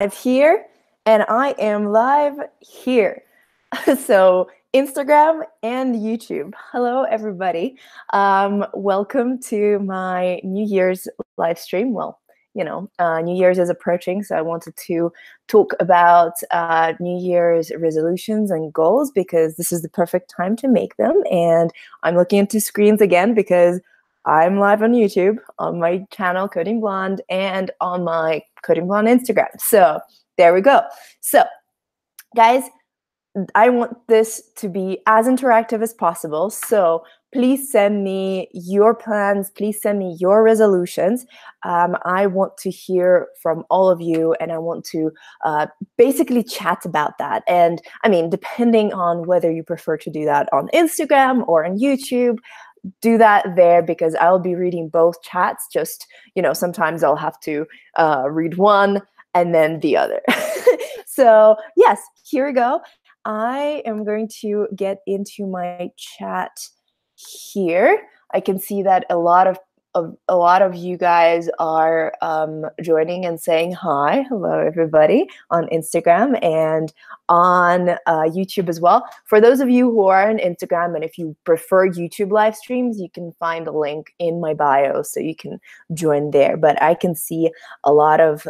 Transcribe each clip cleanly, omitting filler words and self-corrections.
live here, and I am live here. So Instagram and YouTube. Hello, everybody. Welcome to my New Year's live stream. Well, New Year's is approaching, so I wanted to talk about New Year's resolutions and goals because this is the perfect time to make them. And I'm looking into screens again because I'm live on YouTube, on my channel, Coding Blonde, and on my Coding Blonde Instagram. So there we go. So, guys, I want this to be as interactive as possible. So please send me your plans. Please send me your resolutions. I want to hear from all of you, and I want to basically chat about that. And I mean, depending on whether you prefer to do that on Instagram or on YouTube, do that there because I'll be reading both chats. Just, sometimes I'll have to read one and then the other. So yes, here we go. I am going to get into my chat here. I can see that a lot of you guys are joining and saying hi. Hello, everybody, on Instagram and on YouTube as well. For those of you who are on Instagram, and if you prefer YouTube live streams, you can find a link in my bio so you can join there. But I can see a lot of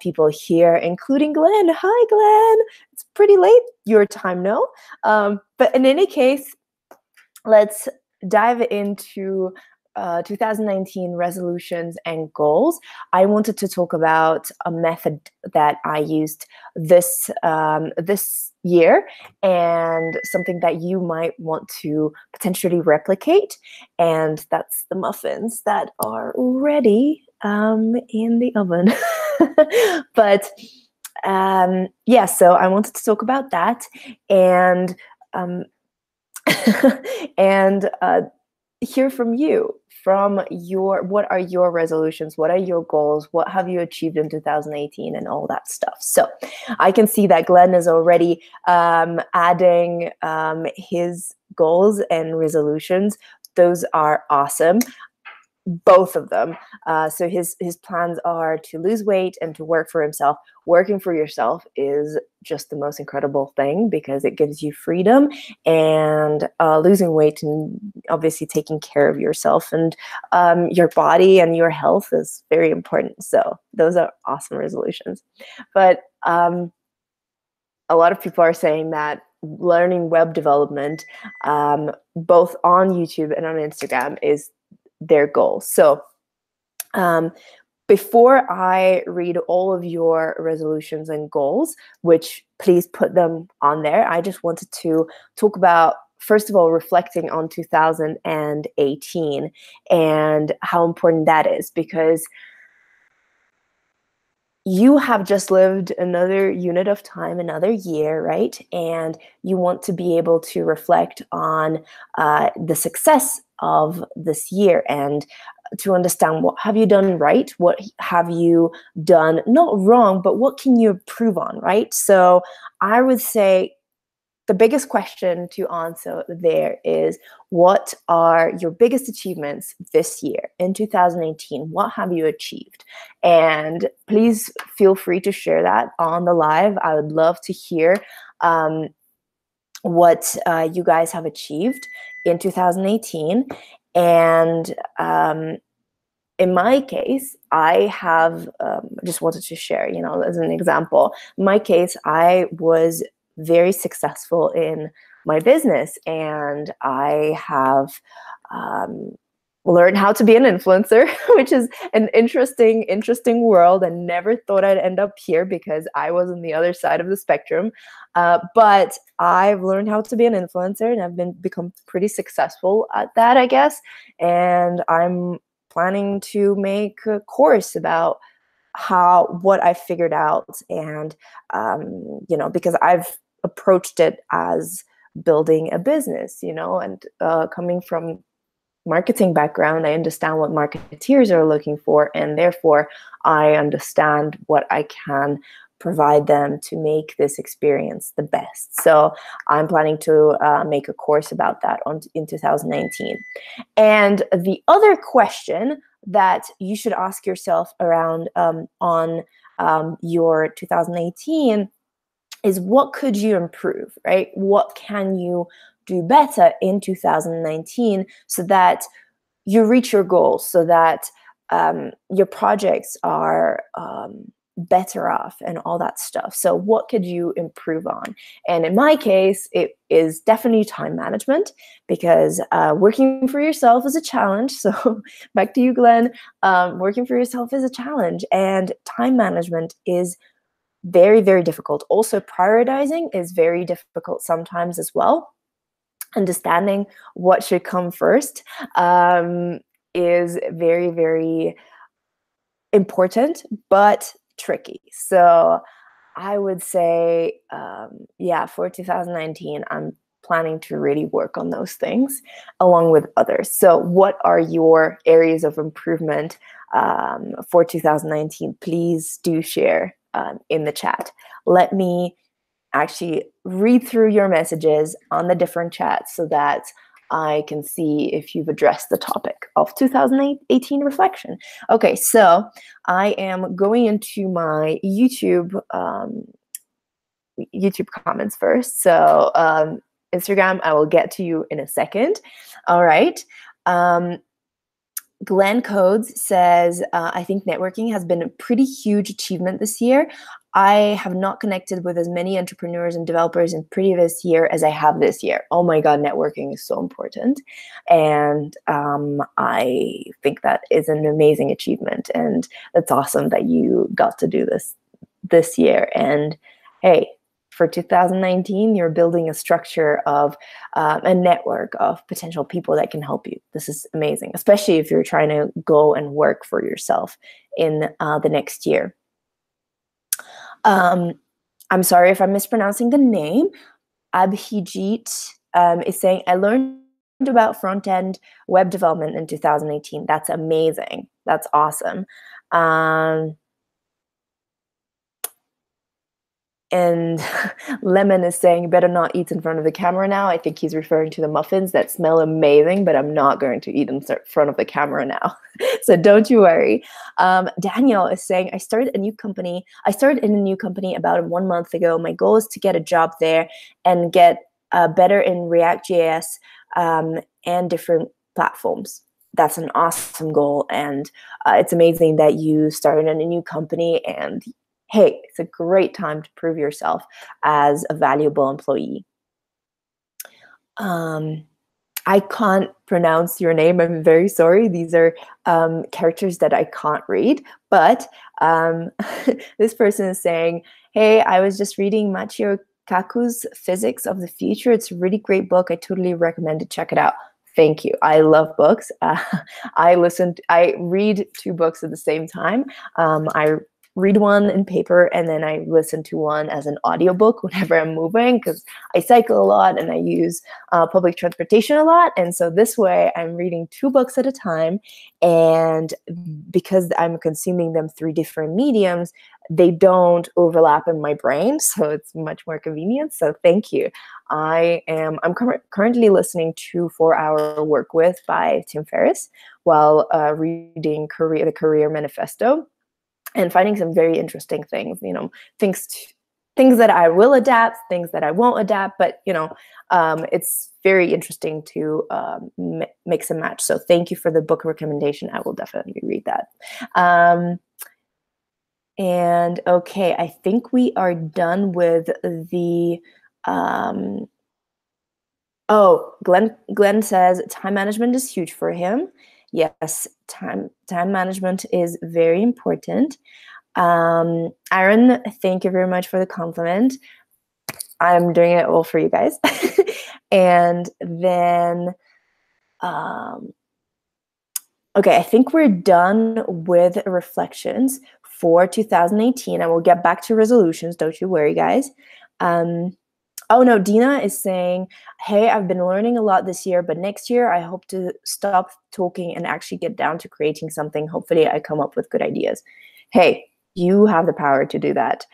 people here, including Glenn. Hi, Glenn. It's pretty late your time, no? But in any case, let's dive into 2019 resolutions and goals. I wanted to talk about a method that I used this year and something that you might want to potentially replicate, and that's the muffins that are ready in the oven. But yeah, so I wanted to talk about that and and hear from you, what are your resolutions, what are your goals, what have you achieved in 2018 and all that stuff. So I can see that Glenn is already adding his goals and resolutions. Those are awesome, both of them. So his plans are to lose weight and to work for himself. Working for yourself is just the most incredible thing because it gives you freedom, and losing weight and obviously taking care of yourself and your body and your health is very important. So those are awesome resolutions. But a lot of people are saying that learning web development, both on YouTube and on Instagram, is their goal. So before I read all of your resolutions and goals, which please put them on there, I just wanted to talk about, first of all, reflecting on 2018 and how important that is, because you have just lived another unit of time, another year, right? And you want to be able to reflect on the success of this year and to understand what have you done right, what have you done not wrong, but what can you improve on, right? So I would say the biggest question to answer there is, what are your biggest achievements this year in 2018? What have you achieved? And please feel free to share that on the live. I would love to hear what you guys have achieved in 2018. And in my case, I have just wanted to share, as an example. In my case, I was very successful in my business, and I have learned how to be an influencer, which is an interesting world, and never thought I'd end up here because I was on the other side of the spectrum. But I've learned how to be an influencer, and I've become pretty successful at that, I guess. And I'm planning to make a course about what I figured out, and because I've approached it as building a business, and coming from marketing background, I understand what marketeers are looking for, and therefore I understand what I can provide them to make this experience the best. So I'm planning to make a course about that in 2019. And the other question that you should ask yourself around on your 2018 is what could you improve, right? What can you do better in 2019 so that you reach your goals, so that your projects are better off and all that stuff. So what could you improve on? And in my case, it is definitely time management, because working for yourself is a challenge. So back to you, Glenn. Working for yourself is a challenge, and time management is very, very difficult. Also, prioritizing is very difficult sometimes as well. Understanding what should come first is very, very important, but tricky. So I would say, yeah, for 2019, I'm planning to really work on those things along with others. So what are your areas of improvement for 2019? Please do share in the chat. Let me actually read through your messages on the different chats so that I can see if you've addressed the topic of 2018 reflection. Okay, so I am going into my YouTube comments first. So Instagram, I will get to you in a second. All right. Glenn Codes says, I think networking has been a pretty huge achievement this year. I have not connected with as many entrepreneurs and developers in previous year as I have this year. Oh my God, networking is so important. And I think that is an amazing achievement. And it's awesome that you got to do this year. And hey, for 2019, you're building a structure of a network of potential people that can help you. This is amazing, especially if you're trying to go and work for yourself in the next year. I'm sorry if I'm mispronouncing the name. Abhijit is saying, I learned about front-end web development in 2018. That's amazing. That's awesome. And Lemon is saying, better not eat in front of the camera now. I think he's referring to the muffins that smell amazing, but I'm not going to eat in front of the camera now. So don't you worry. Daniel is saying, I started in a new company about 1 month ago. My goal is to get a job there and get better in React.js and different platforms. That's an awesome goal. And it's amazing that you started in a new company, and hey, it's a great time to prove yourself as a valuable employee. I can't pronounce your name. I'm very sorry. These are characters that I can't read. But this person is saying, hey, I was just reading Machio Kaku's Physics of the Future. It's a really great book. I totally recommend to check it out. Thank you. I love books. I read 2 books at the same time. I read one in paper, and then I listen to one as an audiobook whenever I'm moving, because I cycle a lot and I use public transportation a lot. And so this way I'm reading 2 books at a time. And because I'm consuming them through different mediums, they don't overlap in my brain. So it's much more convenient. So thank you. I'm currently listening to 4-Hour Work With by Tim Ferriss while reading the Career Manifesto, and finding some very interesting things, things that I will adapt, things that I won't adapt, but, it's very interesting to mix and match. So thank you for the book recommendation. I will definitely read that. And okay, I think we are done with the, Glenn says time management is huge for him. Yes, time management is very important. Aaron, thank you very much for the compliment. I'm doing it all for you guys. And then, okay, I think we're done with reflections for 2018. I will get back to resolutions. Don't you worry, guys. Oh no, Dina is saying, hey, I've been learning a lot this year, but next year I hope to stop talking and actually get down to creating something. Hopefully I come up with good ideas. Hey, you have the power to do that.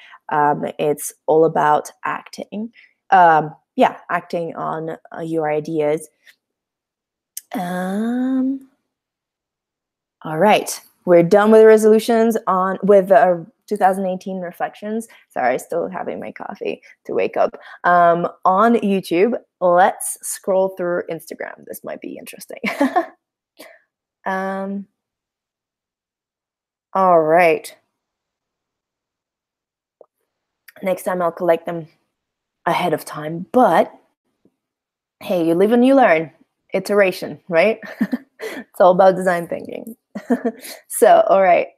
It's all about acting. Acting on your ideas. All right, we're done with the resolutions with 2018 reflections. Sorry, still having my coffee to wake up. On YouTube, let's scroll through Instagram. This might be interesting. All right. Next time I'll collect them ahead of time, but hey, you live and you learn. Iteration, right? It's all about design thinking. So, all right.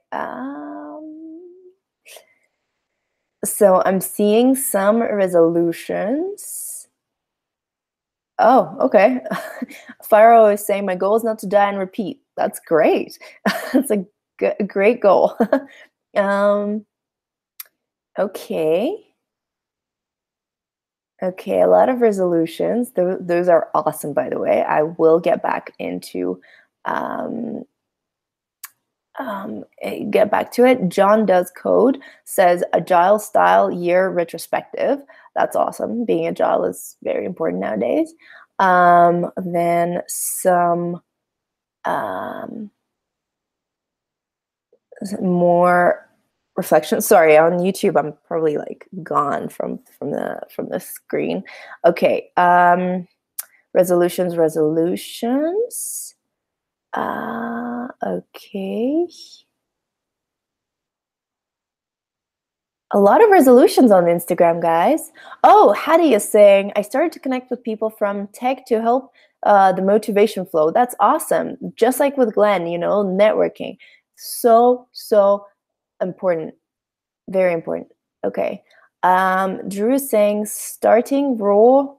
So I'm seeing some resolutions. Oh, okay. Faro is saying my goal is not to die and repeat. That's great. That's a great goal. Okay. Okay, a lot of resolutions. Those are awesome, by the way. I will get back into get back to it. John Does Code says agile style year retrospective. That's awesome. Being agile is very important nowadays. Then some more reflections. Sorry, on YouTube, I'm probably like gone from the screen. Okay, resolutions. Okay. A lot of resolutions on Instagram, guys. Oh, Hattie is saying, I started to connect with people from tech to help the motivation flow. That's awesome. Just like with Glenn, you know, networking. So important. Very important. Okay. Drew is saying, starting Raw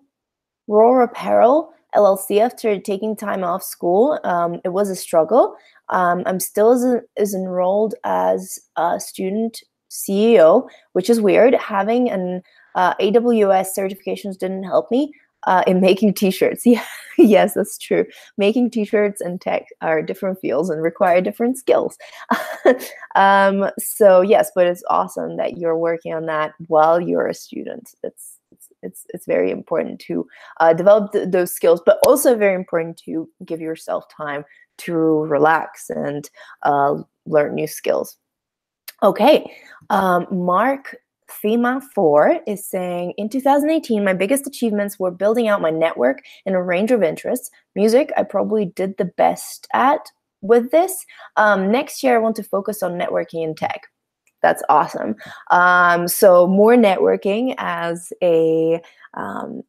Apparel LLC after taking time off school. It was a struggle. I'm still as enrolled as a student CEO, which is weird. Having an AWS certifications didn't help me in making t-shirts. Yeah, yes, that's true. Making t-shirts and tech are different fields and require different skills. So yes, but it's awesome that you're working on that while you're a student. It's very important to develop those skills, but also very important to give yourself time to relax and learn new skills. Okay, Mark Thema 4 is saying, in 2018, my biggest achievements were building out my network in a range of interests. Music, I probably did the best at with this. Next year, I want to focus on networking in tech. That's awesome. So more networking as an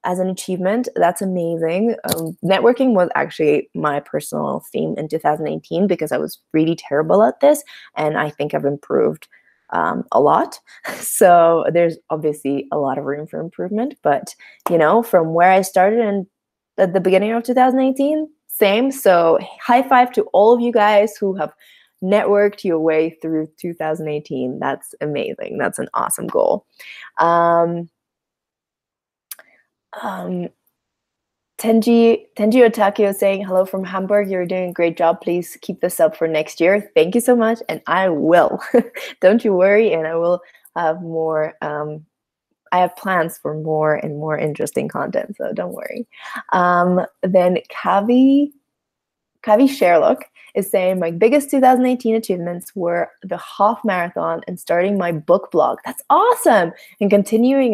achievement. That's amazing. Networking was actually my personal theme in 2018 because I was really terrible at this, and I think I've improved a lot. So there's obviously a lot of room for improvement, but you know, from where I started and at the beginning of 2018, same. So high five to all of you guys who have networked your way through 2018. That's amazing. That's an awesome goal. Tenji Otaki is saying, hello from Hamburg. You're doing a great job. Please keep this up for next year. Thank you so much. And I will. Don't you worry. And I will have more. I have plans for more and more interesting content. So don't worry. Then Kavi Sherlock is saying, my biggest 2018 achievements were the half marathon and starting my book blog. That's awesome. And continuing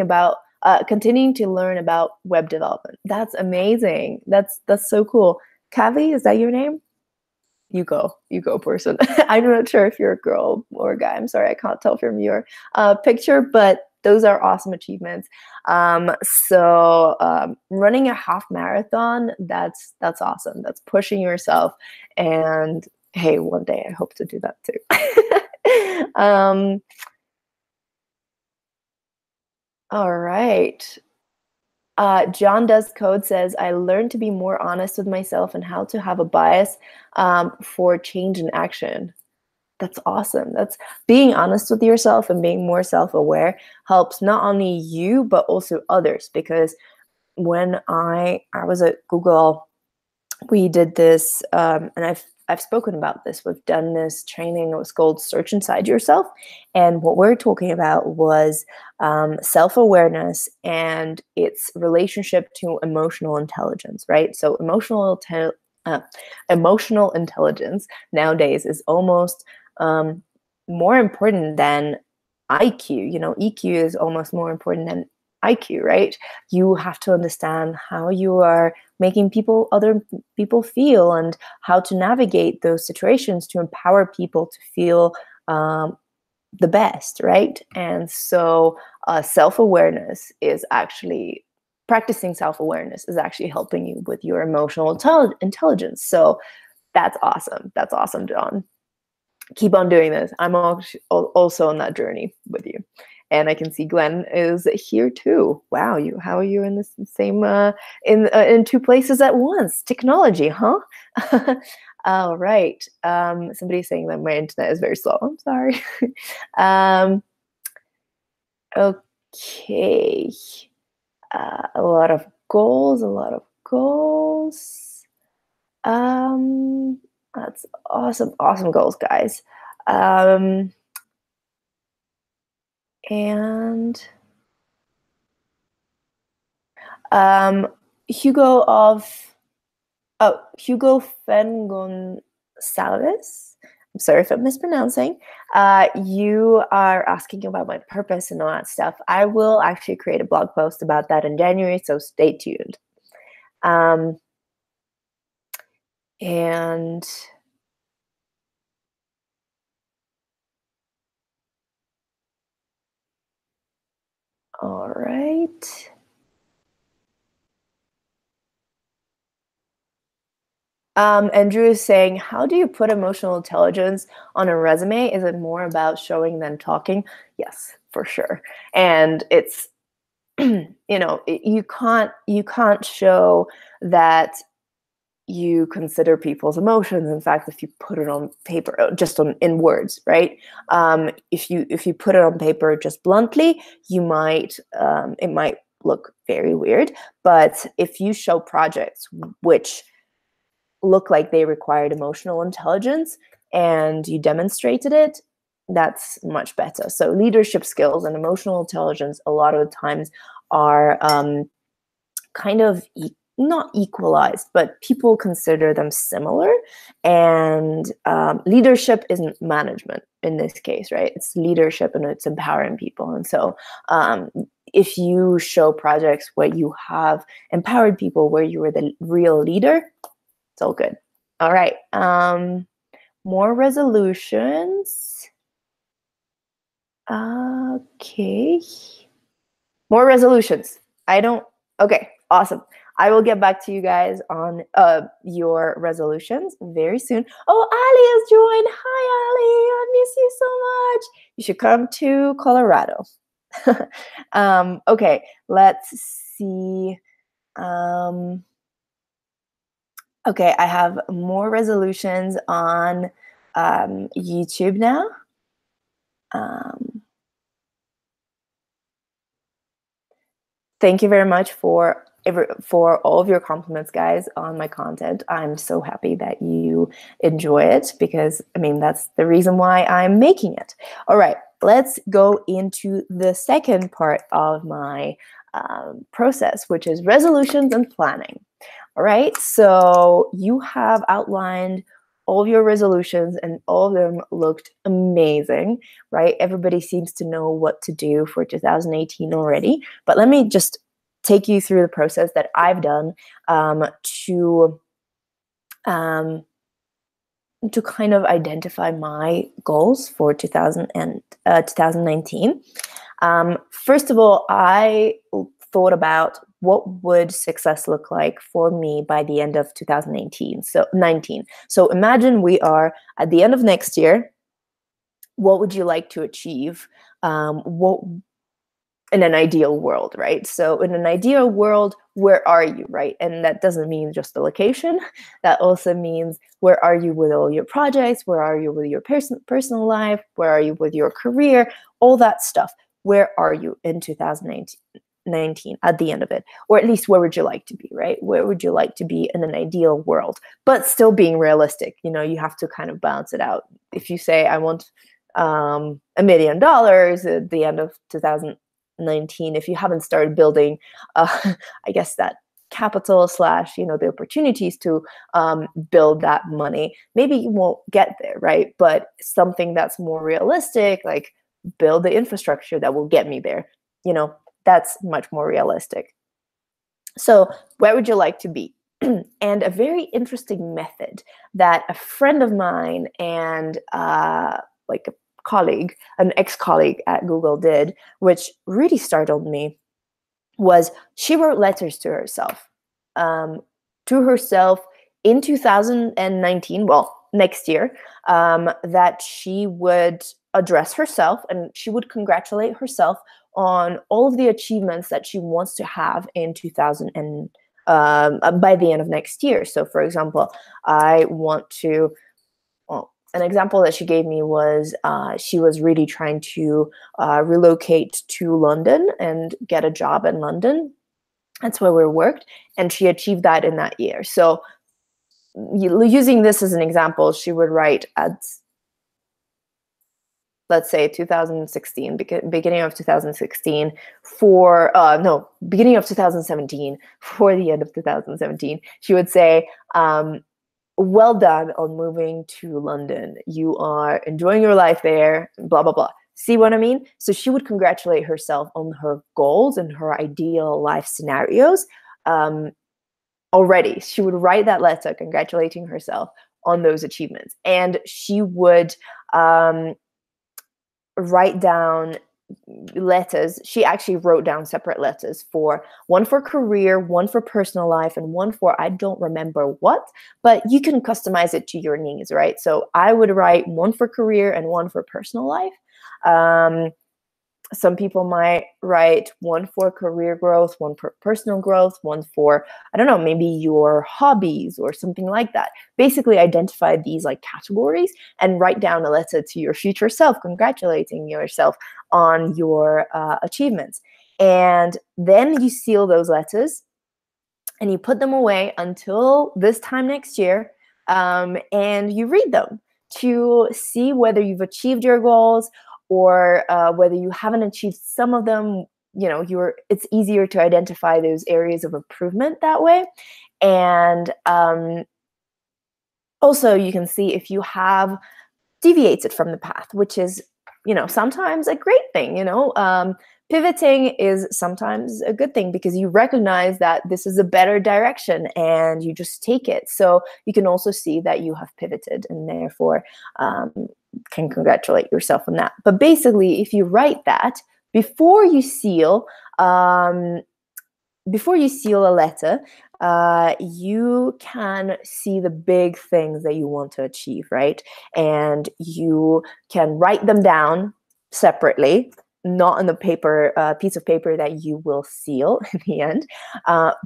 to learn about web development. That's amazing. That's so cool. Kavi, is that your name? You go, person. I'm not sure if you're a girl or a guy. I'm sorry, I can't tell from your picture, but those are awesome achievements. So running a half marathon, that's awesome. That's pushing yourself. And hey, one day I hope to do that too. All right. John Does Code says, I learned to be more honest with myself and how to have a bias for change and action. That's awesome. That's being honest with yourself and being more self-aware helps not only you, but also others. Because when I was at Google, we did this, and I've spoken about this. We've done this training. It was called Search Inside Yourself. And what we're talking about was self-awareness and its relationship to emotional intelligence, right? So emotional intelligence nowadays is almost more important than IQ. EQ is almost more important than IQ, right? You have to understand how you are making other people feel, and how to navigate those situations to empower people to feel the best, right? And so self-awareness is actually practicing self-awareness is actually helping you with your emotional intelligence. So that's awesome. That's awesome, John. Keep on doing this. I'm also on that journey with you. And I can see Glenn is here too. Wow, how are you in the same in two places at once? Technology, huh? All right. Somebody's saying that my internet is very slow. I'm sorry. Okay. A lot of goals. That's awesome. Awesome goals, guys. And Hugo Fengonsalves. I'm sorry if I'm mispronouncing. You are asking about my purpose and all that stuff. I will actually create a blog post about that in January, so stay tuned. And all right. Andrew is saying, how do you put emotional intelligence on a resume? Is it more about showing than talking? Yes, for sure. And it's, you can't show that you consider people's emotions. In fact, if you put it on paper, just in words, right? If you put it on paper just bluntly, it might look very weird. But if you show projects which look like they required emotional intelligence and you demonstrated it, that's much better. So leadership skills and emotional intelligence a lot of the times are kind of not equalized, but people consider them similar. And leadership isn't management in this case, right? It's leadership and it's empowering people. And so if you show projects where you have empowered people, where you were the real leader, it's all good. All right. More resolutions. Okay. More resolutions. Okay, awesome. I will get back to you guys on your resolutions very soon. Oh, Ali has joined. Hi, Ali. I miss you so much. You should come to Colorado. Okay, let's see. Okay, I have more resolutions on YouTube now. Thank you very much for all of your compliments, guys, on my content. I'm so happy that you enjoy it, because that's the reason why I'm making it. All right, let's go into the second part of my process, which is resolutions and planning. All right, so you have outlined all of your resolutions and all of them looked amazing, right? Everybody seems to know what to do for 2018 already, but let me just take you through the process that I've done to kind of identify my goals for 2019. First of all, I thought about what would success look like for me by the end of 2018. So imagine we are at the end of next year. What would you like to achieve? What in an ideal world, right? So in an ideal world, where are you, right? And that doesn't mean just the location. That also means, where are you with all your projects? Where are you with your personal life? Where are you with your career? All that stuff. Where are you in 2019 at the end of it? Or at least, where would you like to be, right? Where would you like to be in an ideal world? But still being realistic. You have to kind of balance it out. If you say, I want $1 million at the end of 2019, if you haven't started building, I guess that capital / the opportunities to build that money, maybe you won't get there, right? But something that's more realistic, like build the infrastructure that will get me there. You know, that's much more realistic. So where would you like to be? And a very interesting method that a friend of mine and like a colleague, an ex-colleague at Google did, which really startled me, was she wrote letters um, to herself in 2019, well, next year, that she would address herself and she would congratulate herself on all of the achievements that she wants to have in 2000 and by the end of next year. So, for example, I want to. Well, an example that she gave me was she was really trying to relocate to London and get a job in London. That's where we worked, and she achieved that in that year. So, using this as an example, she would write at, let's say, 2016, beginning of 2016 for, no, beginning of 2017 for the end of 2017, she would say, well done on moving to London. You are enjoying your life there, blah, blah, blah. See what I mean? So she would congratulate herself on her goals and her ideal life scenarios already. She would write that letter congratulating herself on those achievements. And she would write down letters. She actually wrote down separate letters, for one for career, one for personal life, and one for I don't remember what, but you can customize it to your needs, right? So I would write one for career and one for personal life. Some people might write one for career growth, one for personal growth, one for, I don't know, maybe your hobbies or something like that. Basically identify these like categories and write down a letter to your future self, congratulating yourself on your achievements. And then you seal those letters and you put them away until this time next year, and you read them to see whether you've achieved your goals or whether you haven't achieved some of them. You know, it's easier to identify those areas of improvement that way. And also you can see if you have deviated from the path, which is, you know, sometimes a great thing. You know, pivoting is sometimes a good thing because you recognize that this is a better direction and you just take it. So you can also see that you have pivoted and therefore can congratulate yourself on that. But basically, if you write that before you seal a letter, you can see the big things that you want to achieve, right? And you can write them down separately, not on the piece of paper that you will seal in the end,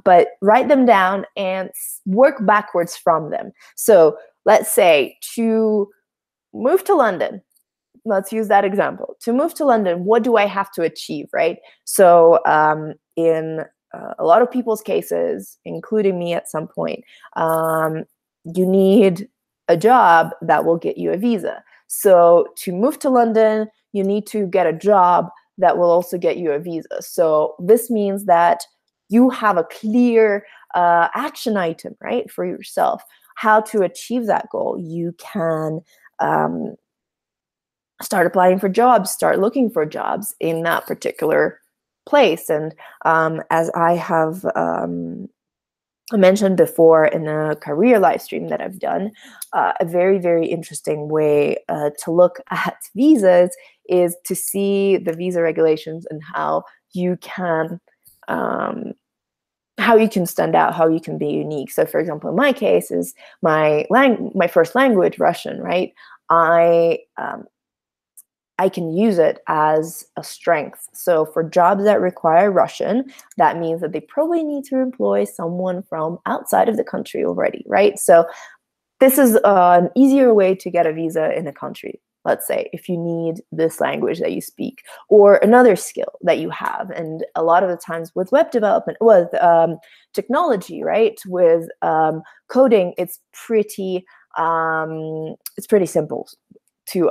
but write them down and work backwards from them. So let's say to move to London, let's use that example. To move to London, what do I have to achieve, right? So in a lot of people's cases, including me at some point, you need a job that will get you a visa. So to move to London, you need to get a job that will also get you a visa. So this means that you have a clear action item, right, for yourself, how to achieve that goal. You can start applying for jobs, start looking for jobs in that particular place. And as I have mentioned before in a career live stream that I've done, a very, very interesting way to look at visas is to see the visa regulations and how you can stand out, how you can be unique. So for example, in my case is my first language, Russian, right? I can use it as a strength. So for jobs that require Russian, that means that they probably need to employ someone from outside of the country already, right? So this is an easier way to get a visa in a country, let's say, if you need this language that you speak or another skill that you have. And a lot of the times with web development, with technology, right, with coding, it's pretty simple to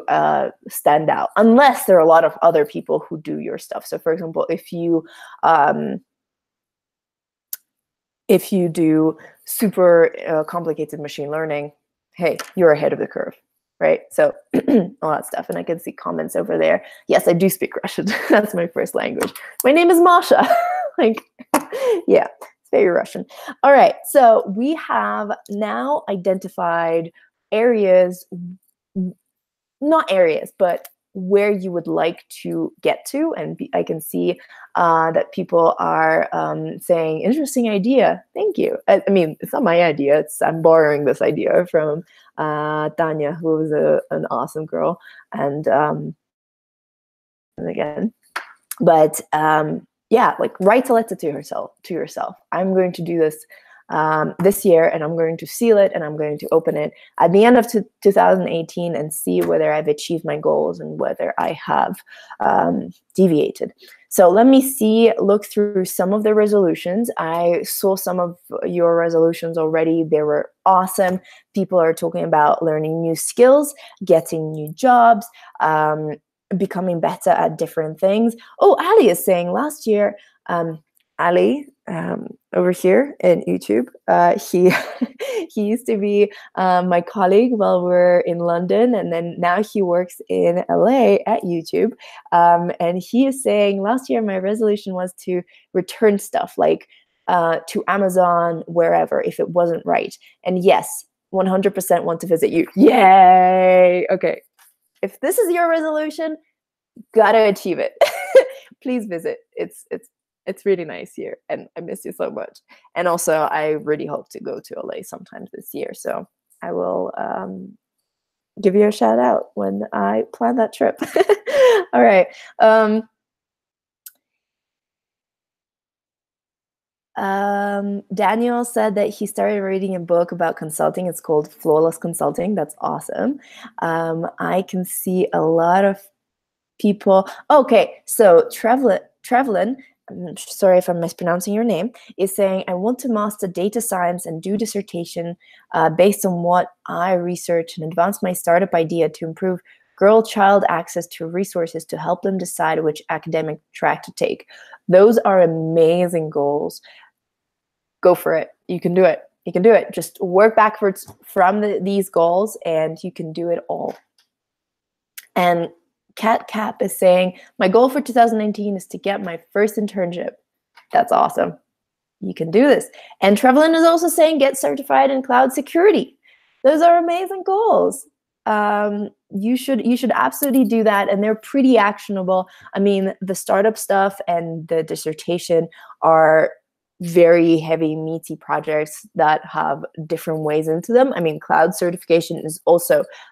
stand out, unless there are a lot of other people who do your stuff. So for example, if you do super complicated machine learning, hey, you're ahead of the curve, right? So all that stuff. And I can see comments over there. Yes, I do speak Russian. That's my first language. My name is Masha. Like, yeah, it's very Russian. All right, so we have now identified areas, not areas, but where you would like to get to. And I can see that people are saying, interesting idea. Thank you. I mean, it's not my idea. I'm borrowing this idea from Tanya, who was an awesome girl. And again, but yeah, like write a letter to yourself. I'm going to do this this year, and I'm going to seal it, and I'm going to open it at the end of 2018 and see whether I've achieved my goals and whether I have deviated. So let me look through some of the resolutions. I saw some of your resolutions already. They were awesome. People are talking about learning new skills, getting new jobs, becoming better at different things. Oh, Ali is saying last year, Ali, over here in YouTube, he used to be my colleague while we're in London, and then now he works in LA at YouTube. And he is saying last year my resolution was to return stuff, like to Amazon, wherever, if it wasn't right. And yes, 100% want to visit you. Yay! Okay. If this is your resolution, gotta achieve it. Please visit. It's really nice here, and I miss you so much. And also, I really hope to go to LA sometime this year. So I will give you a shout out when I plan that trip. All right. Daniel said that he started reading a book about consulting. It's called Flawless Consulting. That's awesome. I can see a lot of people. Okay, so Trevlin, I'm sorry if I'm mispronouncing your name, is saying, I want to master data science and do dissertation based on what I research and advance my startup idea to improve girl-child access to resources to help them decide which academic track to take. Those are amazing goals. Go for it. You can do it. You can do it. Just work backwards from these goals, and you can do it all. And Cat Cap is saying, my goal for 2019 is to get my first internship. That's awesome. You can do this. And Trevelyan is also saying, get certified in cloud security. Those are amazing goals. You should absolutely do that, and they're pretty actionable. I mean, the startup stuff and the dissertation are very heavy, meaty projects that have different ways into them. I mean, cloud certification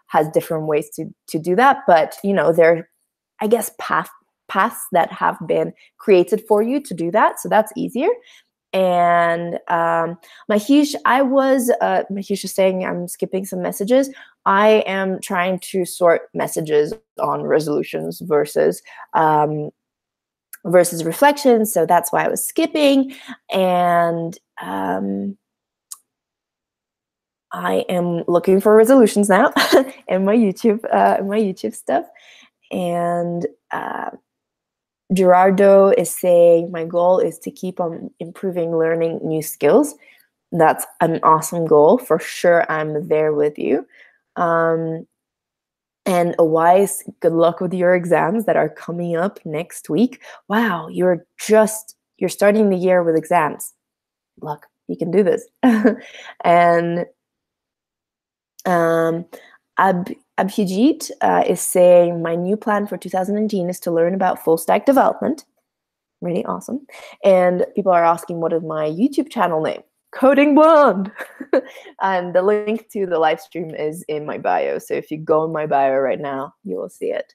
has different ways to do that, but you know, there are, I guess, paths that have been created for you to do that, so that's easier. And Mahish is saying, I'm skipping some messages. I am trying to sort messages on resolutions versus reflections, so that's why I was skipping. And I am looking for resolutions now in my YouTube stuff. And Gerardo is saying, my goal is to keep on improving, learning new skills. That's an awesome goal. For sure, I'm there with you. And a wise, good luck with your exams that are coming up next week. Wow, you're starting the year with exams. Look, you can do this. And Abhijit is saying, my new plan for 2019 is to learn about full stack development. Really awesome. And people are asking, what is my YouTube channel name? Coding Blonde. And the link to the live stream is in my bio. So if you go in my bio right now, you will see it.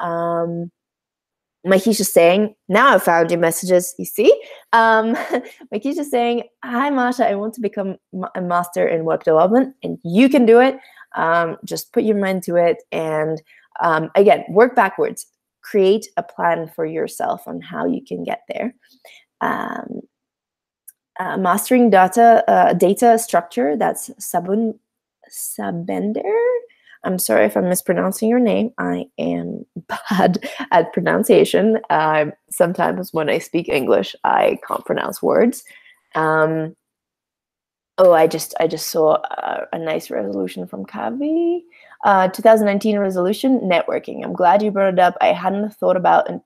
Mahish is saying, now I found your messages, you see? Mahish is saying, hi, Masha, I want to become a master in web development, and you can do it. Just put your mind to it. And again, work backwards. Create a plan for yourself on how you can get there. Mastering data structure, that's Sabender. I'm sorry if I'm mispronouncing your name. I am bad at pronunciation. Sometimes when I speak English, I can't pronounce words. Oh, I just saw a nice resolution from Kavi. 2019 resolution, networking. I'm glad you brought it up. I hadn't thought about it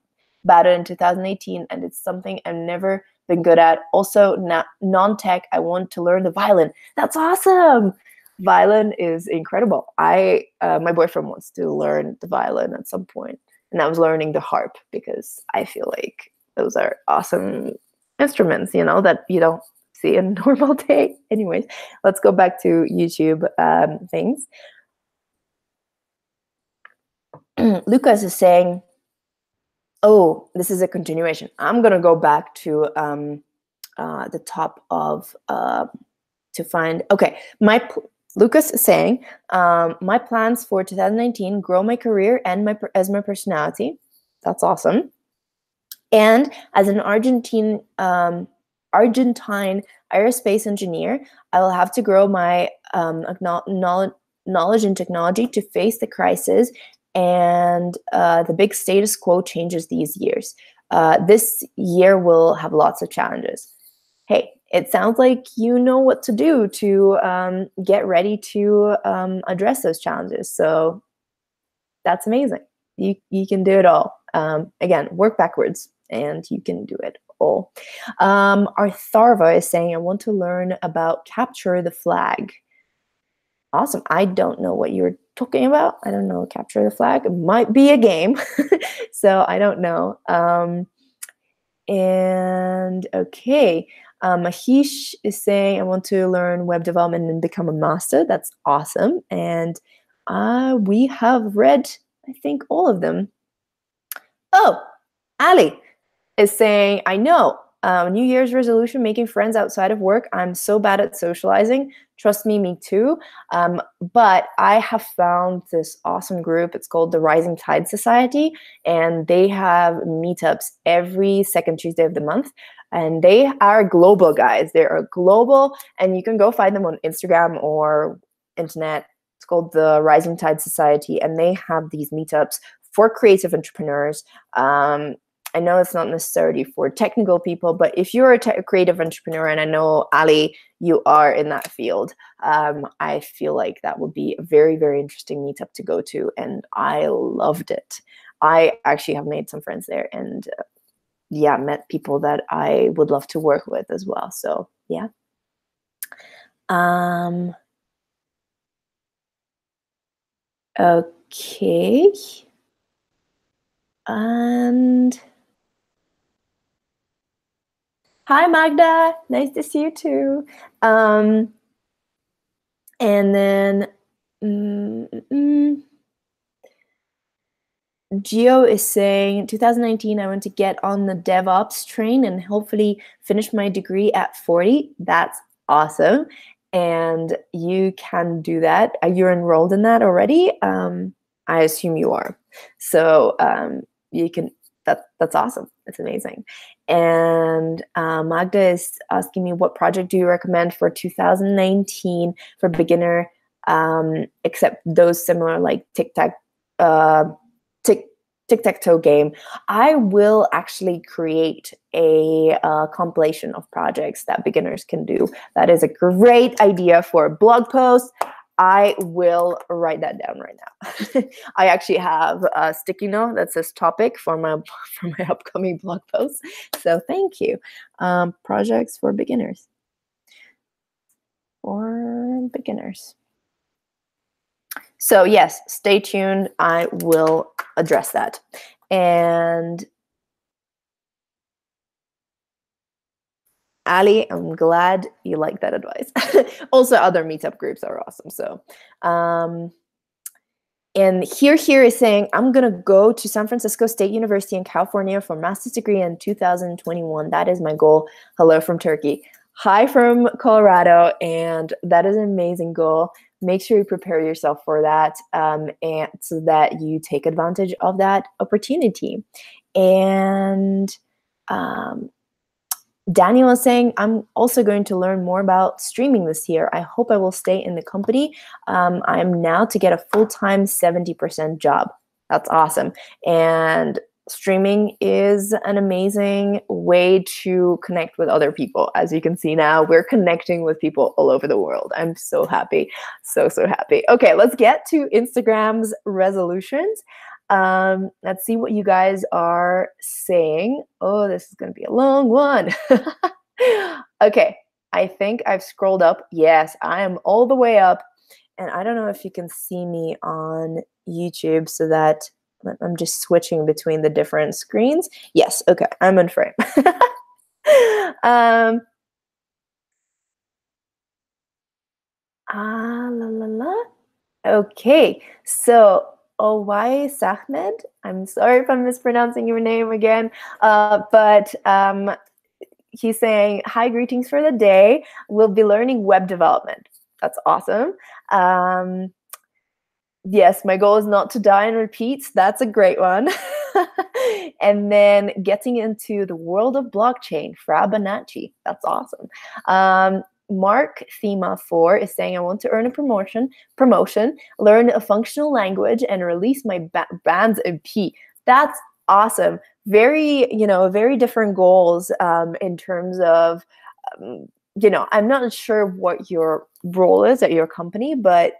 in 2018, and it's something I've never been good at. Also, non-tech, I want to learn the violin. That's awesome. Violin is incredible. My boyfriend wants to learn the violin at some point, and I was learning the harp because I feel like those are awesome instruments, that you don't see in a normal day. Anyways, let's go back to YouTube things. Lucas is saying, oh, this is a continuation. I'm going to go back to the top of to find. Okay, Lucas is saying, my plans for 2019, grow my career and as my personality. That's awesome. And as an Argentine aerospace engineer, I will have to grow my knowledge and technology to face the crisis and the big status quo changes these years. This year will have lots of challenges. Hey, it sounds like you know what to do to get ready to address those challenges. So that's amazing. You can do it all. Again, work backwards and you can do it all. Artharva is saying, I want to learn about capture the flag. Awesome. I don't know what you're talking about. I don't know. Capture the flag. It might be a game. So I don't know. And okay. Mahish is saying, I want to learn web development and become a master. That's awesome. And we have read, I think, all of them. Oh, Ali is saying, I know. New Year's resolution, making friends outside of work. I'm so bad at socializing. Trust me, me too. But I have found this awesome group. It's called the Rising Tide Society, and they have meetups every second Tuesday of the month. And they are global, guys. They are global, and you can go find them on Instagram or internet. It's called the Rising Tide Society, and they have these meetups for creative entrepreneurs. I know it's not necessarily for technical people, but if you're a creative entrepreneur, and I know, Ali, you are in that field, I feel like that would be a very, very interesting meetup to go to, and I loved it. I actually have made some friends there, and yeah, met people that I would love to work with as well. So yeah. Okay. And hi, Magda. Nice to see you too. And then Gio is saying, 2019, I want to get on the DevOps train and hopefully finish my degree at 40. That's awesome. And you can do that. You're enrolled in that already? I assume you are. So you can. That's awesome. It's amazing. And Magda is asking me, what project do you recommend for 2019 for beginner, except those similar like tic-tac-toe game? I will actually create a compilation of projects that beginners can do. That is a great idea for a blog post. I will write that down right now. I actually have a sticky note that says topic for my upcoming blog post. So thank you. Projects for beginners. For beginners. So yes, stay tuned. I will address that. And Ali, I'm glad you like that advice. Also, other meetup groups are awesome. So, and here is saying, I'm going to go to San Francisco State University in California for a master's degree in 2021. That is my goal. Hello from Turkey. Hi from Colorado. And that is an amazing goal. Make sure you prepare yourself for that, and so that you take advantage of that opportunity. And Daniel is saying, I'm also going to learn more about streaming this year. I hope I will stay in the company I'm now to get a full-time 70% job. That's awesome. And streaming is an amazing way to connect with other people. As you can see now, we're connecting with people all over the world. I'm so happy. So happy. Okay, let's get to Instagram's resolutions. Let's see what you guys are saying. Oh, this is going to be a long one. Okay, I think I've scrolled up. Yes, I am all the way up. And I don't know if you can see me on YouTube, so that I'm just switching between the different screens. Yes, okay, I'm in frame. La la la. Okay, so Owai Sahmed, I'm sorry if I'm mispronouncing your name again, but he's saying, hi, greetings for the day. We'll be learning web development. That's awesome. Yes, my goal is not to die and repeat. That's a great one. And then getting into the world of blockchain, Fra Banacci. That's awesome. Mark Thema 4 is saying, I want to earn a promotion, learn a functional language, and release my band's EP. That's awesome. Very, very different goals in terms of, I'm not sure what your role is at your company, but,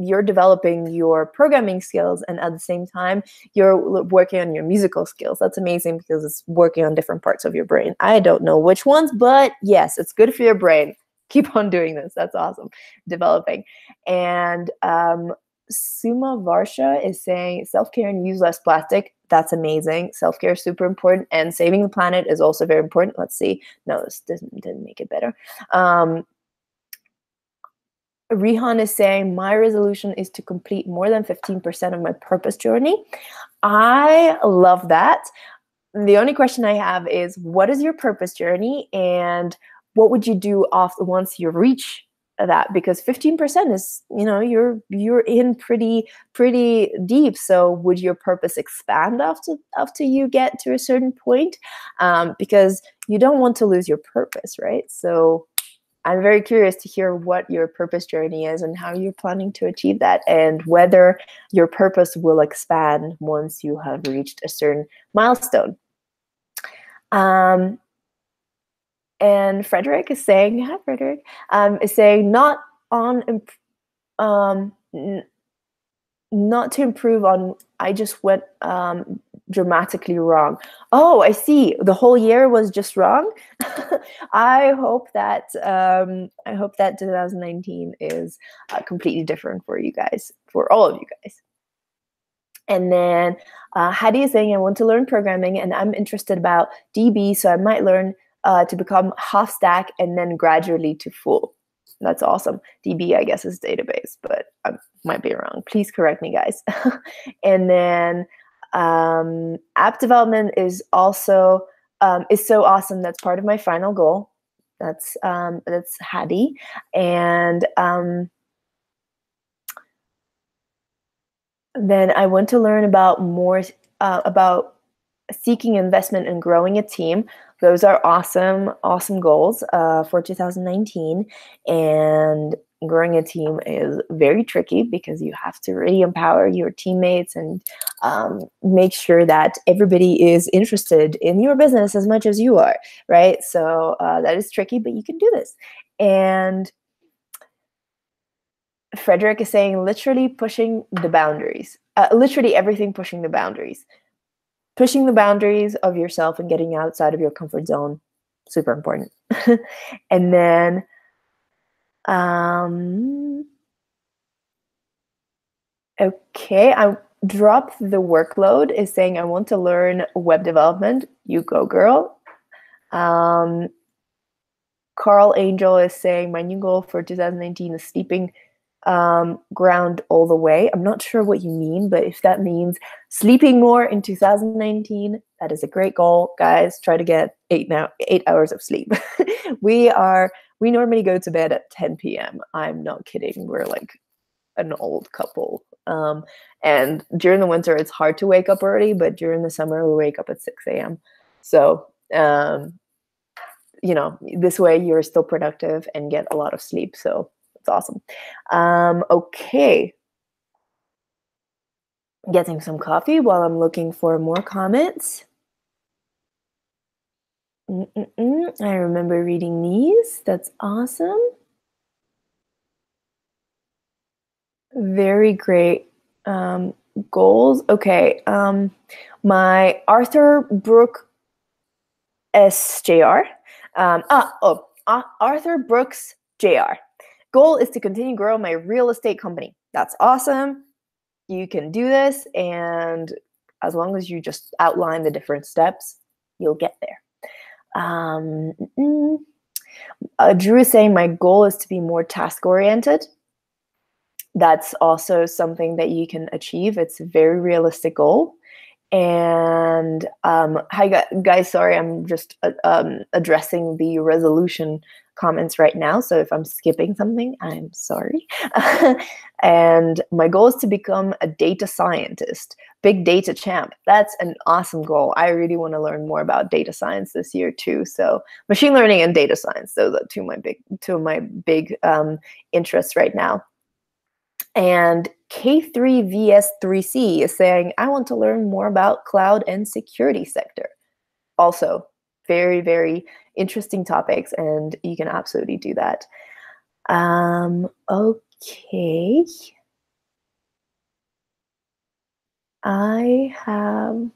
you're developing your programming skills, and at the same time, you're working on your musical skills. That's amazing because it's working on different parts of your brain. I don't know which ones, but yes, it's good for your brain. Keep on doing this. That's awesome. Developing. And Suma Varsha is saying self-care and use less plastic. That's amazing. Self-care is super important, and saving the planet is also very important. Let's see. No, this didn't make it better. Rihan is saying, my resolution is to complete more than 15% of my purpose journey. I love that. The only question I have is, what is your purpose journey, and what would you do once you reach that? Because 15% is, you're in pretty deep. So would your purpose expand after you get to a certain point? Because you don't want to lose your purpose, right? So I'm very curious to hear what your purpose journey is and how you're planning to achieve that, and whether your purpose will expand once you have reached a certain milestone. And Frederick is saying, hi, Frederick, is saying not to improve on, I just went dramatically wrong. Oh, I see. The whole year was just wrong. I hope that 2019 is completely different for you guys, for all of you guys. And then Hadi is saying, I want to learn programming, and I'm interested about DB, so I might learn to become half stack and then gradually to full. That's awesome. DB, I guess, is database, but I might be wrong. Please correct me, guys. And then app development is also is so awesome. That's part of my final goal. That's Hadi. And then I want to learn about more about seeking investment and growing a team. Those are awesome goals for 2019. And growing a team is very tricky because you have to really empower your teammates and make sure that everybody is interested in your business as much as you are, right? So that is tricky, but you can do this. And Frederick is saying, literally pushing the boundaries. Literally everything pushing the boundaries. Pushing the boundaries of yourself and getting outside of your comfort zone, super important. And then okay, I dropped the workload is saying, I want to learn web development. You go, girl. Carl Angel is saying, my new goal for 2019 is sleeping ground all the way. I'm not sure what you mean, but if that means sleeping more in 2019, that is a great goal. Guys, try to get 8 hours of sleep. We normally go to bed at 10 p.m. I'm not kidding. We're like an old couple. And during the winter, it's hard to wake up early, but during the summer, we wake up at 6 a.m. So, this way you're still productive and get a lot of sleep. So it's awesome. Okay. Getting some coffee while I'm looking for more comments. I remember reading these. That's awesome. Very great. Goals. Okay. My Arthur Brooke SJR. Arthur Brooks JR. Goal is to continue grow my real estate company. That's awesome. You can do this, and as long as you just outline the different steps, you'll get there. Drew is saying my goal is to be more task oriented. That's also something that you can achieve. It's a very realistic goal. And hi guys, sorry, I'm just addressing the resolution comments right now. So if I'm skipping something, I'm sorry. And my goal is to become a data scientist, big data champ. That's an awesome goal. I really want to learn more about data science this year too. So machine learning and data science, those are two of my big interests right now. And K3VS3C is saying, I want to learn more about cloud and security sector. Also, very, very interesting topics, and you can absolutely do that. Okay. I have...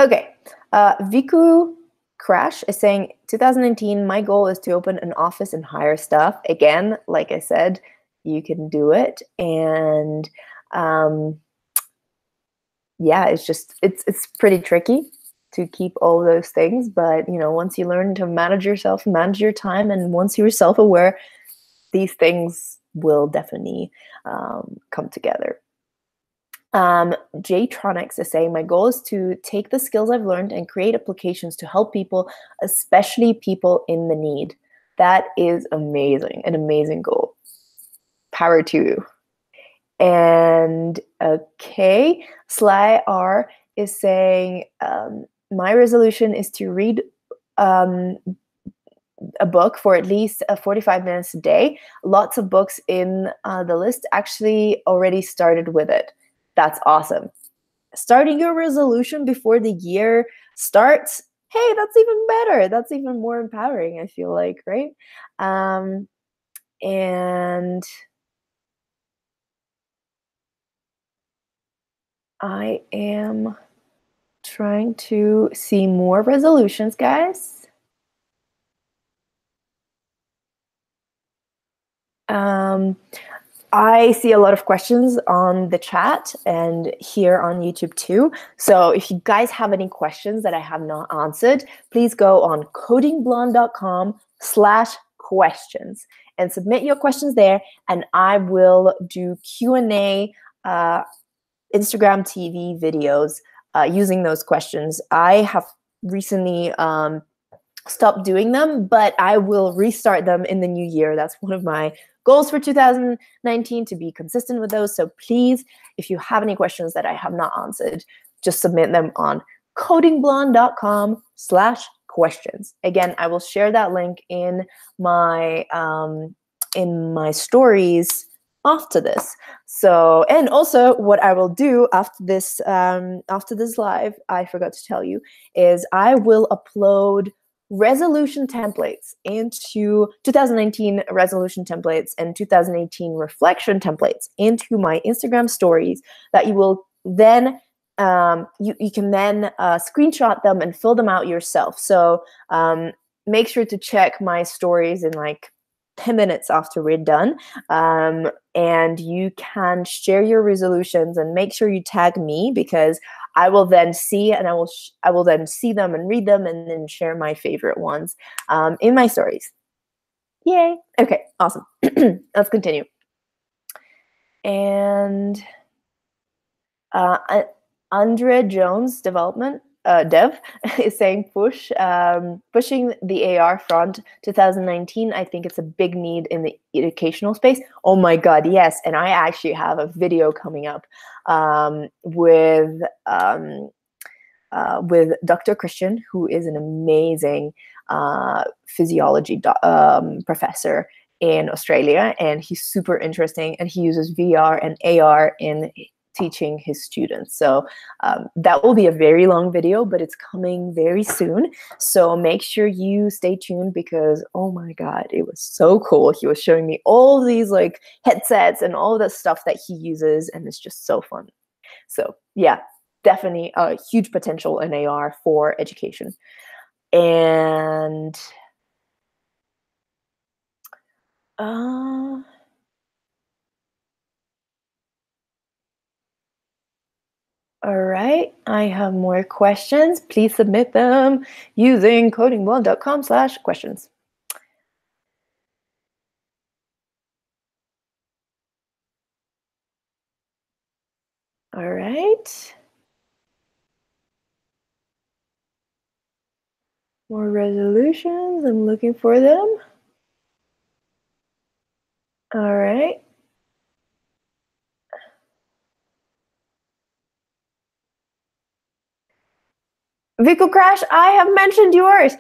Okay. Viku Crash is saying, 2019, my goal is to open an office and hire staff. Again, like I said, you can do it. And yeah, it's pretty tricky to keep all those things. But, you know, once you learn to manage yourself, manage your time, and once you're self-aware, these things will definitely come together. Jtronics is saying, my goal is to take the skills I've learned and create applications to help people, especially people in the need. That is amazing, an amazing goal. Power to you. And okay, Sly R is saying, my resolution is to read a book for at least 45 minutes a day. Lots of books in the list. Actually already started with it. That's awesome. Starting your resolution before the year starts, hey, that's even better. That's even more empowering, I feel like, right? And I am trying to see more resolutions, guys. I see a lot of questions on the chat and here on YouTube too. So if you guys have any questions that I have not answered, please go on codingblonde.com/questions and submit your questions there, and I will do Q&A Instagram TV videos using those questions. I have recently stopped doing them, but I will restart them in the new year. That's one of my goals for 2019, to be consistent with those. So please, if you have any questions that I have not answered, just submit them on codingblonde.com/questions. Again, I will share that link in my stories after this. So, and also what I will do after this live, I forgot to tell you, is I will upload resolution templates into 2019 resolution templates and 2018 reflection templates into my Instagram stories that you will then you can then screenshot them and fill them out yourself. So make sure to check my stories in like 10 minutes after we're done, and you can share your resolutions and make sure you tag me, because I will then see, and I will then see them and read them and then share my favorite ones in my stories. Yay. Okay, awesome. Let's continue. And Andrea Jones Dev is saying pushing the AR front 2019. I think it's a big need in the educational space. Oh my God, yes. And I actually have a video coming up with Dr. Christian, who is an amazing physiology professor in Australia, and he's super interesting, and he uses VR and AR in teaching his students. So that will be a very long video, but it's coming very soon. So make sure you stay tuned because, oh my God, it was so cool. He was showing me all these like headsets and all the stuff that he uses, and it's just so fun. So yeah, definitely a huge potential in AR for education. And all right, I have more questions. Please submit them using codingblog.com/questions. All right. More resolutions. I'm looking for them. All right. Vehicle crash, I have mentioned yours.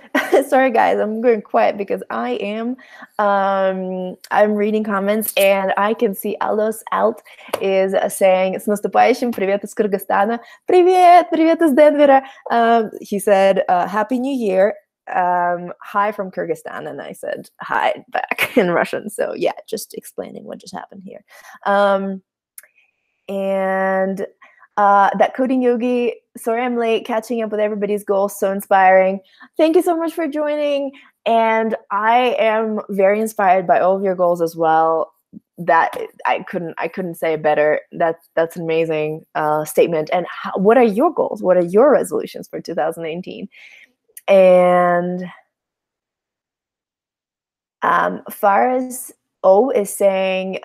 Sorry guys, I'm going quiet because I'm reading comments and I can see Aldos Alt is saying с наступающим, привет из Кыргызстана. Привет из Денвера. He said, Happy New Year. Hi from Kyrgyzstan, and I said hi back in Russian. So yeah, just explaining what just happened here. And that coding yogi, sorry I'm late, catching up with everybody's goals, so inspiring. Thank you so much for joining, and I am very inspired by all of your goals as well. That I couldn't say it better. That's an amazing statement. And what are your goals? What are your resolutions for 2018? And Faraz O is saying,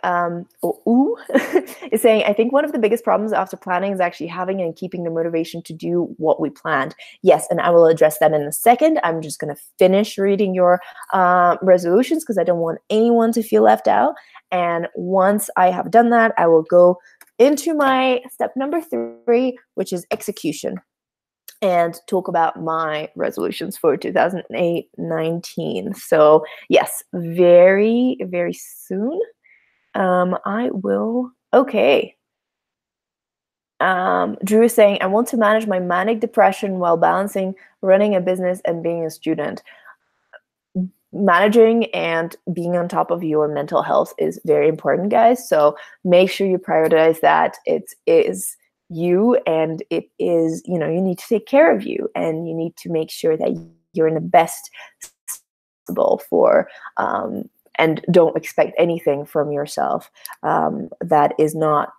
is saying, I think one of the biggest problems after planning is actually having and keeping the motivation to do what we planned. Yes, and I will address that in a second. I'm just going to finish reading your resolutions because I don't want anyone to feel left out. And once I have done that, I will go into my step number 3, which is execution, and talk about my resolutions for 2019. So yes, very, very soon. I will, okay. Drew is saying, I want to manage my manic depression while balancing running a business and being a student. Managing and being on top of your mental health is very important, guys. So make sure you prioritize that. It is you, and it is, you need to take care of you, and you need to make sure that you're in the best possible for and don't expect anything from yourself that is not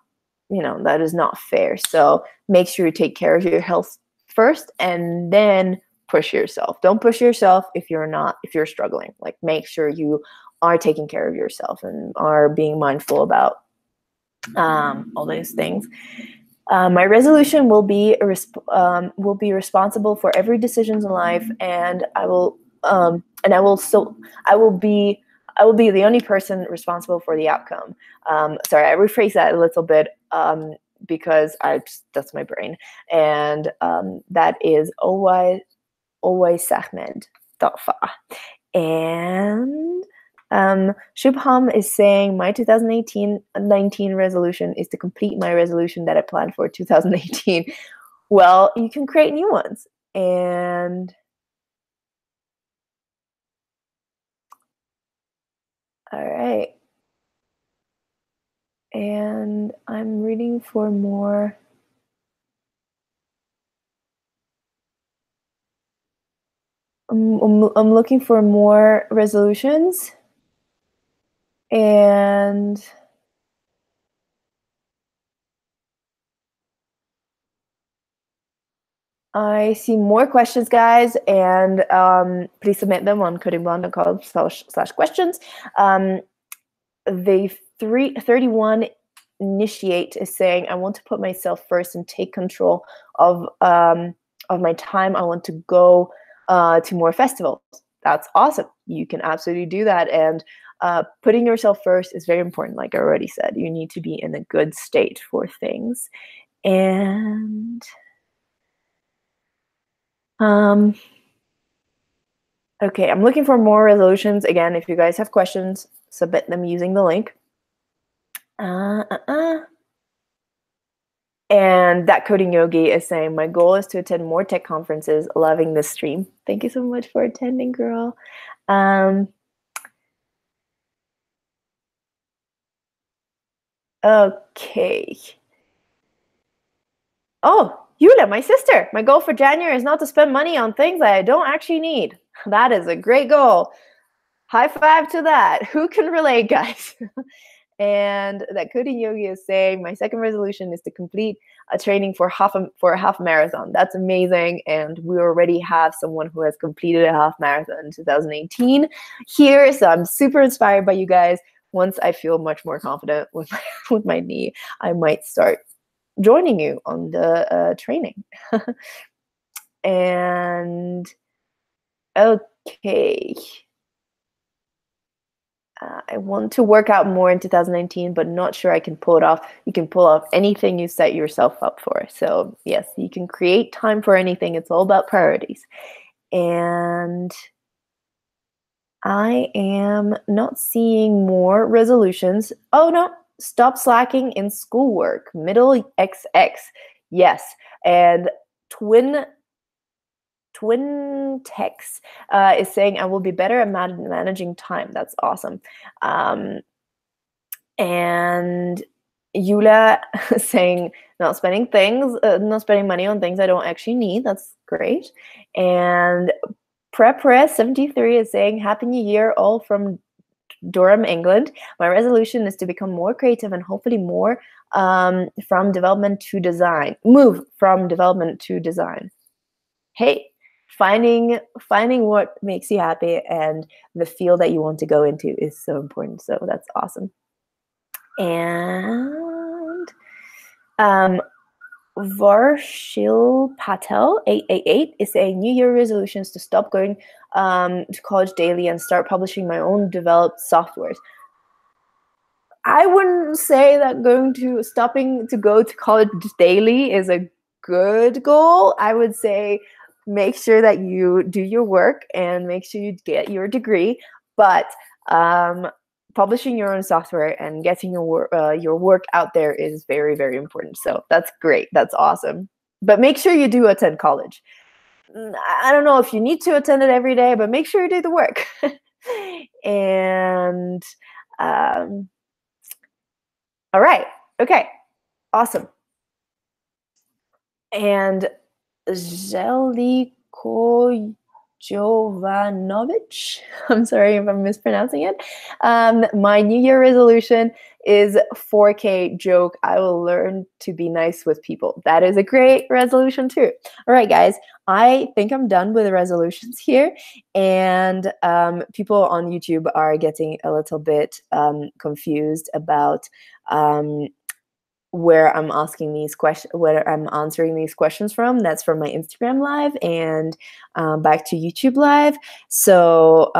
fair. So make sure you take care of your health first, and then push yourself. Don't push yourself if you're struggling. Like, make sure you are taking care of yourself and are being mindful about all those things. My resolution will be responsible for every decisions in life, and I will be the only person responsible for the outcome. Sorry, I rephrase that a little bit because that's my brain, and that is always Sahmed Dafa. And Shubham is saying, my 2019 resolution is to complete my resolution that I planned for 2018. Well, you can create new ones. And all right. And I'm reading for more. I'm looking for more resolutions. And I see more questions, guys, and please submit them on codingblog.com/questions. The 31 initiate is saying, I want to put myself first and take control of my time. I want to go to more festivals. That's awesome. You can absolutely do that. And putting yourself first is very important. Like I already said, you need to be in a good state for things. And okay, I'm looking for more resolutions. Again, if you guys have questions, submit them using the link. And that coding yogi is saying, my goal is to attend more tech conferences. Loving this stream. Thank you so much for attending, girl. Okay. Oh, Yulia, my sister. My goal for January is not to spend money on things that I don't actually need. That is a great goal. High five to that. Who can relate, guys? And that coding yogi is saying, my second resolution is to complete a training for a half marathon. That's amazing. And we already have someone who has completed a half marathon in 2018 here. So I'm super inspired by you guys. Once I feel much more confident with with my knee, I might start joining you on the training. And okay. I want to work out more in 2019, but not sure I can pull it off. You can pull off anything you set yourself up for. So yes, you can create time for anything. It's all about priorities. And I am not seeing more resolutions. Oh no, stop slacking in schoolwork. Middle XX. Yes. And Twin Tex is saying, I will be better at managing time. That's awesome. And Yulia saying, not spending money on things I don't actually need. That's great. And Prepre73 is saying, Happy New Year, all from Durham, England. My resolution is to become more creative and hopefully more from development to design. Move from development to design. Hey, finding what makes you happy and the field that you want to go into is so important. So that's awesome. And Varshil Patel 888 is saying, New Year resolutions to stop going to college daily and start publishing my own developed softwares. I wouldn't say that stopping to go to college daily is a good goal. I would say make sure that you do your work and make sure you get your degree. But publishing your own software and getting your work out there is very, very important. So that's great. That's awesome. But make sure you do attend college. I don't know if you need to attend it every day, but make sure you do the work. And all right. Okay. Awesome. And Zeliko Jovanovic, I'm sorry if I'm mispronouncing it. My New Year resolution is 4K joke. I will learn to be nice with people. That is a great resolution too. All right, guys, I think I'm done with the resolutions here. And people on YouTube are getting a little bit confused about where I'm answering these questions from. That's from my Instagram live and back to YouTube live. So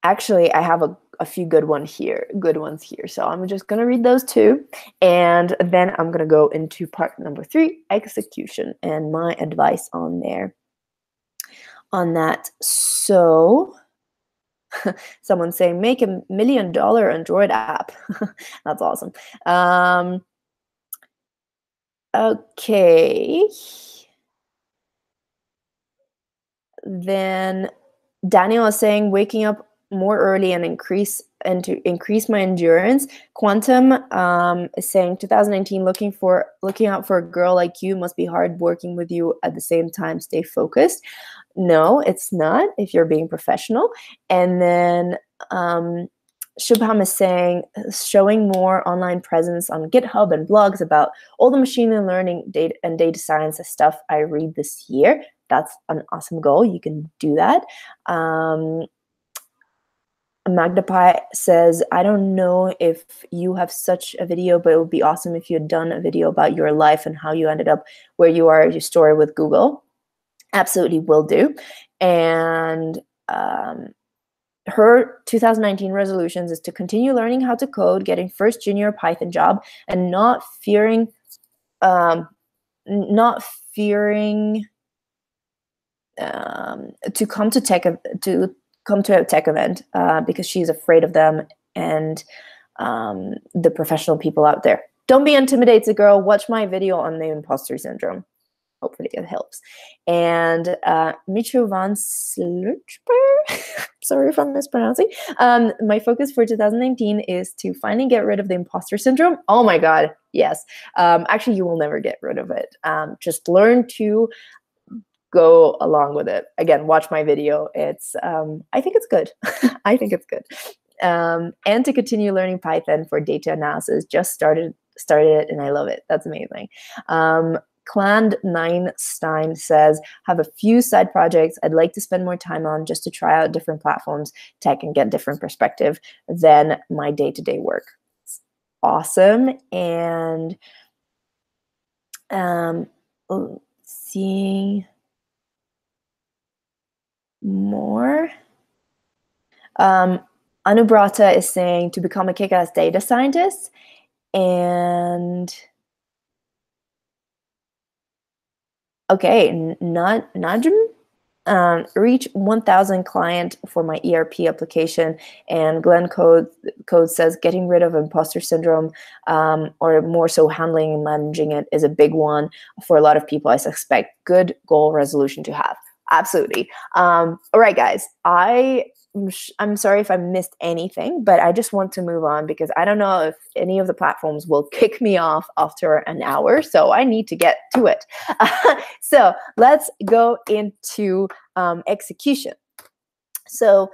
actually, I have a few good ones here. So I'm just gonna read those two, and then I'm gonna go into part number 3, execution, and my advice on that. So. Someone's saying, make $1 million Android app. That's awesome. Okay. Then Daniel is saying, waking up more early and to increase my endurance. Quantum is saying 2019, looking out for a girl like you must be hard working with you at the same time. Stay focused. No, it's not if you're being professional. And then Shubham is saying, showing more online presence on GitHub and blogs about all the machine learning data science stuff I read this year. That's an awesome goal. You can do that. Magdapie says, I don't know if you have such a video, but it would be awesome if you had done a video about your life and how you ended up where you are, your story with Google. Absolutely will do. And her 2019 resolutions is to continue learning how to code, getting first junior Python job, and not fearing to come to a tech event because she's afraid of them and the professional people out there. Don't be intimidated, girl. Watch my video on the imposter syndrome. Hopefully it helps. And Micho van Slurper, sorry if I'm mispronouncing. My focus for 2019 is to finally get rid of the imposter syndrome. Oh my God, yes. Actually, you will never get rid of it. Just learn to go along with it. Again, watch my video. It's I think it's good. I think it's good. And to continue learning Python for data analysis. Just started it and I love it. That's amazing. Clan Neinstein says, have a few side projects I'd like to spend more time on just to try out different platforms, tech, and get different perspective than my day-to-day work. It's awesome. And seeing more. Anubrata is saying to become a kick-ass data scientist. And okay, Najm, reach 1,000 client for my ERP application. And Glenn Code says getting rid of imposter syndrome, or more so handling and managing it, is a big one for a lot of people. I suspect good goal resolution to have. Absolutely. All right, guys. I'm sorry if I missed anything, but I just want to move on because I don't know if any of the platforms will kick me off after an hour. So I need to get to it. So let's go into execution. So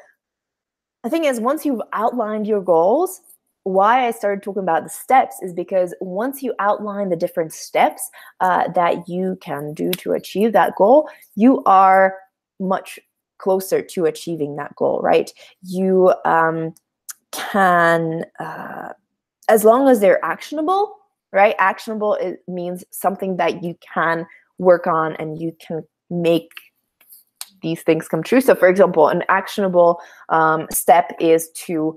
the thing is, once you've outlined your goals, why I started talking about the steps is because once you outline the different steps that you can do to achieve that goal, you are much closer to achieving that goal, right? You can, as long as they're actionable, right? Actionable, it means something that you can work on and you can make these things come true. So for example, an actionable step is to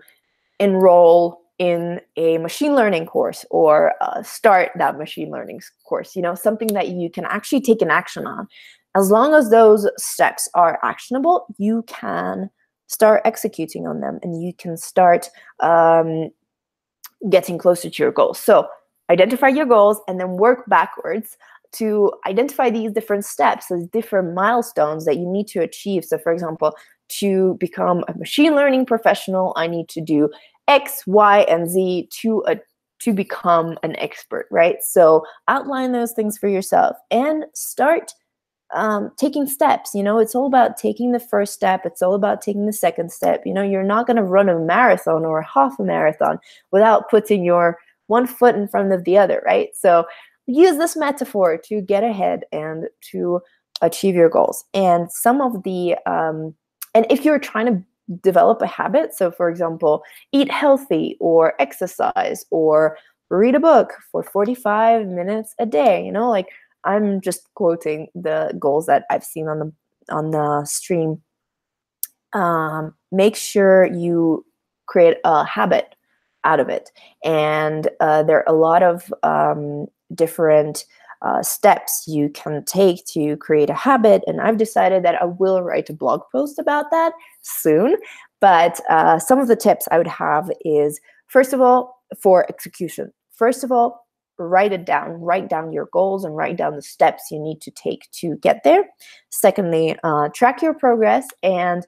enroll in a machine learning course or start that machine learning course, something that you can actually take an action on. As long as those steps are actionable, you can start executing on them and you can start getting closer to your goals. So identify your goals and then work backwards to identify these different steps, these different milestones that you need to achieve. So for example, to become a machine learning professional, I need to do X, Y, and Z to become an expert, right? So outline those things for yourself and start taking steps. It's all about taking the first step. It's all about taking the second step. You're not going to run a marathon or half a marathon without putting your one foot in front of the other, right? So use this metaphor to get ahead and to achieve your goals. And some of the, and if you're trying to develop a habit, so for example, eat healthy or exercise or read a book for 45 minutes a day, like I'm just quoting the goals that I've seen on the stream. Make sure you create a habit out of it. And there are a lot of different steps you can take to create a habit. And I've decided that I will write a blog post about that soon. But some of the tips I would have is, first of all, for execution. First of all, write it down. Write down your goals and write down the steps you need to take to get there. Secondly, track your progress and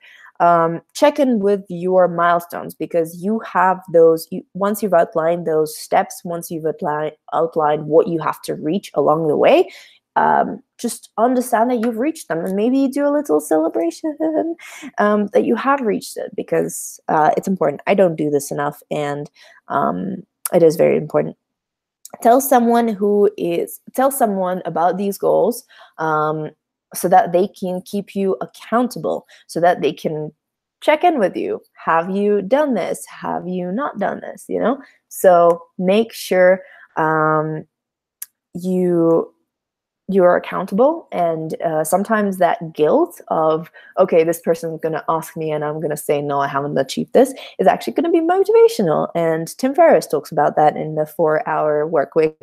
check in with your milestones, because you have those, once you've outlined those steps, once you've outlined what you have to reach along the way, just understand that you've reached them, and maybe do a little celebration that you have reached it, because it's important. I don't do this enough, and it is very important. Tell someone about these goals, so that they can keep you accountable, so that they can check in with you. Have you done this? Have you not done this? So make sure you're accountable. And sometimes that guilt of, okay, this person's going to ask me and I'm going to say, no, I haven't achieved this, is actually going to be motivational. And Tim Ferriss talks about that in the 4-Hour Workweek.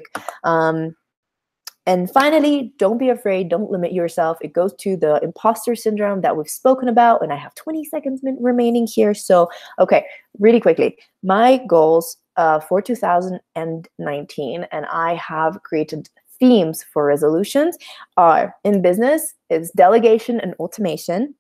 And finally, don't be afraid. Don't limit yourself. It goes to the imposter syndrome that we've spoken about. And I have 20 seconds remaining here. So, okay, really quickly. My goals for 2019, and I have created themes for resolutions are in business, it's delegation and automation,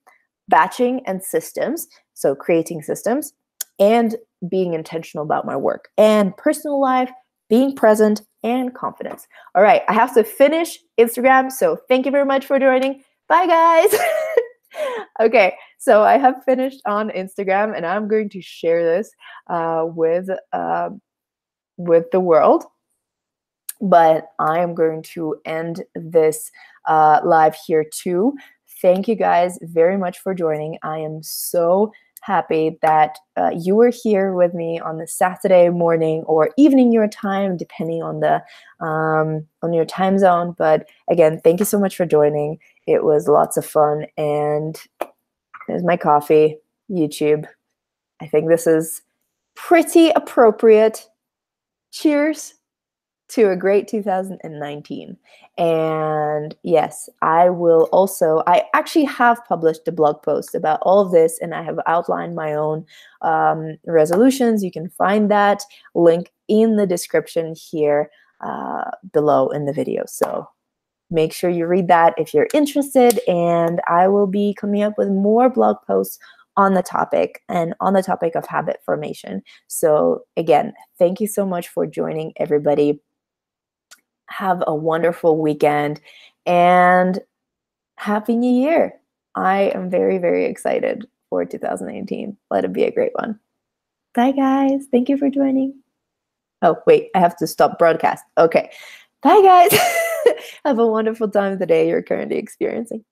batching and systems, so creating systems, and being intentional about my work, and personal life, being present, and confidence. All right, I have to finish Instagram, so thank you very much for joining. Bye, guys. Okay, so I have finished on Instagram, and I'm going to share this with the world. But I am going to end this live here too. Thank you guys very much for joining. I am so happy that you were here with me on the Saturday morning or evening your time, depending on the on your time zone. But again, thank you so much for joining. It was lots of fun, and there's my coffee, YouTube. I think this is pretty appropriate. Cheers to a great 2019. And yes, I actually have published a blog post about all of this, and I have outlined my own resolutions. You can find that link in the description here below in the video. So make sure you read that if you're interested, and I will be coming up with more blog posts on the topic and on the topic of habit formation. So again, thank you so much for joining, everybody. Have a wonderful weekend and Happy New Year. I am very, very excited for 2018. Let it be a great one. Bye, guys. Thank you for joining. Oh, wait, I have to stop broadcast. Okay. Bye, guys. Have a wonderful time of the day you're currently experiencing.